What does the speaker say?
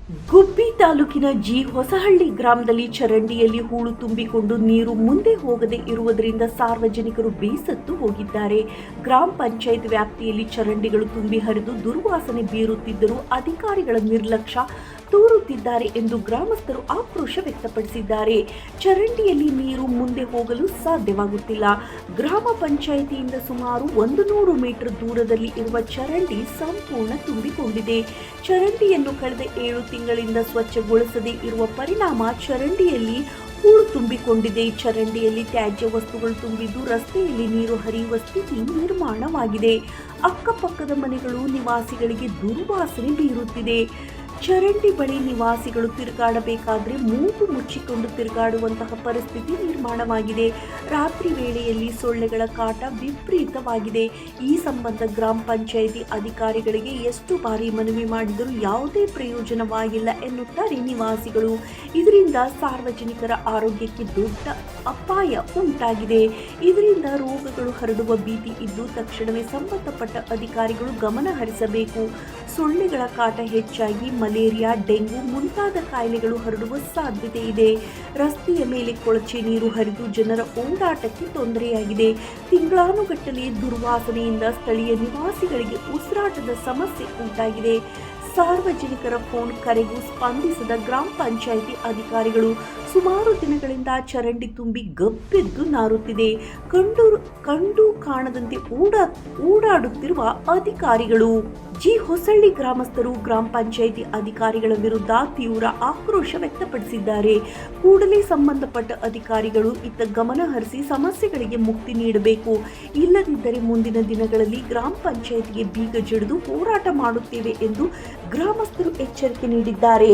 ಗುಬ್ಬಿ ತಾಲೂಕಿನ ಜಿ ಹೊಸಹಳ್ಳಿ ಗ್ರಾಮದಲ್ಲಿ ಚರಂಡಿಯಲ್ಲಿ ಹೂಳು ತುಂಬಿಕೊಂಡು ನೀರು ಮುಂದೆ ಹೋಗದೆ ಇರುವುದರಿಂದ ಸಾರ್ವಜನಿಕರು ಬೇಸತ್ತು ಹೋಗಿದ್ದಾರೆ. ಗ್ರಾಮ ಪಂಚಾಯತ್ ವ್ಯಾಪ್ತಿಯಲ್ಲಿ ಚರಂಡಿಗಳು ತುಂಬಿ ಹರಿದು ದುರ್ವಾಸನೆ ಬೀರುತ್ತಿದ್ದರೂ ಅಧಿಕಾರಿಗಳ ನಿರ್ಲಕ್ಷ್ಯ ತೋರುತ್ತಿದ್ದಾರೆ ಎಂದು ಗ್ರಾಮಸ್ಥರು ಆಕ್ರೋಶ ವ್ಯಕ್ತಪಡಿಸಿದ್ದಾರೆ. ಚರಂಡಿಯಲ್ಲಿ ನೀರು ಮುಂದೆ ಹೋಗಲು ಸಾಧ್ಯವಾಗುತ್ತಿಲ್ಲ. ಗ್ರಾಮ ಪಂಚಾಯಿತಿಯಿಂದ ಸುಮಾರು 100 ಮೀಟರ್ ದೂರದಲ್ಲಿ ಇರುವ ಚರಂಡಿ ಸಂಪೂರ್ಣ ತುಂಬಿಕೊಂಡಿದೆ. ಚರಂಡಿಯನ್ನು ಕಳೆದ 7 ತಿಂಗಳಿಂದ ಸ್ವಚ್ಛಗೊಳಿಸದೇ ಇರುವ ಪರಿಣಾಮ ಚರಂಡಿಯಲ್ಲಿ ಹೂಳು ತುಂಬಿಕೊಂಡಿದೆ. ಚರಂಡಿಯಲ್ಲಿ ತ್ಯಾಜ್ಯ ವಸ್ತುಗಳು ತುಂಬಿದ್ದು ರಸ್ತೆಯಲ್ಲಿ ನೀರು ಹರಿಯುವ ಸ್ಥಿತಿ ನಿರ್ಮಾಣವಾಗಿದೆ. ಅಕ್ಕಪಕ್ಕದ ಮನೆಗಳು ನಿವಾಸಿಗಳಿಗೆ ದುರ್ವಾಸನೆ ಬೀರುತ್ತಿದೆ. ಚರಂಡಿ ಬಳಿ ನಿವಾಸಿಗಳು ತಿರುಗಾಡಬೇಕಾದ್ರೆ ಮೂಗು ಮುಚ್ಚಿಕೊಂಡು ತಿರುಗಾಡುವಂತಹ ಪರಿಸ್ಥಿತಿ ನಿರ್ಮಾಣವಾಗಿದೆ. ರಾತ್ರಿ ವೇಳೆಯಲ್ಲಿ ಸೊಳ್ಳೆಗಳ ಕಾಟ ವಿಪರೀತವಾಗಿದೆ. ಈ ಸಂಬಂಧ ಗ್ರಾಮ ಪಂಚಾಯಿತಿ ಅಧಿಕಾರಿಗಳಿಗೆ ಎಷ್ಟು ಬಾರಿ ಮನವಿ ಮಾಡಿದರೂ ಯಾವುದೇ ಪ್ರಯೋಜನವಾಗಿಲ್ಲ ಎನ್ನುತ್ತಾರೆ ನಿವಾಸಿಗಳು. ಇದರಿಂದ ಸಾರ್ವಜನಿಕರ ಆರೋಗ್ಯಕ್ಕೆ ದೊಡ್ಡ ಅಪಾಯ ಉಂಟಾಗಿದೆ. ಇದರಿಂದ ರೋಗಗಳು ಹರಡುವ ಭೀತಿ ಇದ್ದು ತಕ್ಷಣವೇ ಸಂಬಂಧಪಟ್ಟ ಅಧಿಕಾರಿಗಳು ಗಮನ ಹರಿಸಬೇಕು. ಸೊಳ್ಳೆಗಳ ಕಾಟ ಹೆಚ್ಚಾಗಿ ಮಲೇರಿಯಾ, ಡೆಂಗು ಮುಂತಾದ ಕಾಯಿಲೆಗಳು ಹರಡುವ ಸಾಧ್ಯತೆ ಇದೆ. ರಸ್ತೆಯ ಮೇಲೆ ಕೊಳಚೆ ನೀರು ಹರಿದು ಜನರ ಓಡಾಟಕ್ಕೆ ತೊಂದರೆಯಾಗಿದೆ. ತಿಂಗಳಾನುಗಟ್ಟಲೆ ದುರ್ವಾಸನೆಯಿಂದ ಸ್ಥಳೀಯ ನಿವಾಸಿಗಳಿಗೆ ಉಸಿರಾಟದ ಸಮಸ್ಯೆ ಉಂಟಾಗಿದೆ. ಸಾರ್ವಜನಿಕರ ಫೋನ್ ಕರೆಗೂ ಸ್ಪಂದಿಸದ ಗ್ರಾಮ ಪಂಚಾಯಿತಿ ಅಧಿಕಾರಿಗಳು ಸುಮಾರು ದಿನಗಳಿಂದ ಚರಂಡಿ ತುಂಬಿ ಗಬ್ಬೆದ್ದು ನಾರುತ್ತಿದೆ. ಕಂಡು ಕಾಣದಂತೆ ಓಡಾಡುತ್ತಿರುವ ಅಧಿಕಾರಿಗಳು. ಜಿ ಹೊಸಳ್ಳಿ ಗ್ರಾಮಸ್ಥರು ಗ್ರಾಮ ಪಂಚಾಯಿತಿ ಅಧಿಕಾರಿಗಳ ವಿರುದ್ಧ ತೀವ್ರ ಆಕ್ರೋಶ ವ್ಯಕ್ತಪಡಿಸಿದ್ದಾರೆ. ಕೂಡಲೇ ಸಂಬಂಧಪಟ್ಟ ಅಧಿಕಾರಿಗಳು ಇತ್ತ ಗಮನ ಹರಿಸಿ ಸಮಸ್ಯೆಗಳಿಗೆ ಮುಕ್ತಿ ನೀಡಬೇಕು. ಇಲ್ಲದಿದ್ದರೆ ಮುಂದಿನ ದಿನಗಳಲ್ಲಿ ಗ್ರಾಮ ಪಂಚಾಯಿತಿಗೆ ಬೀಗ ಜಡಿದು ಹೋರಾಟ ಮಾಡುತ್ತೇವೆ ಎಂದು ಗ್ರಾಮಸ್ಥರು ಎಚ್ಚರಿಕೆ ನೀಡಿದ್ದಾರೆ.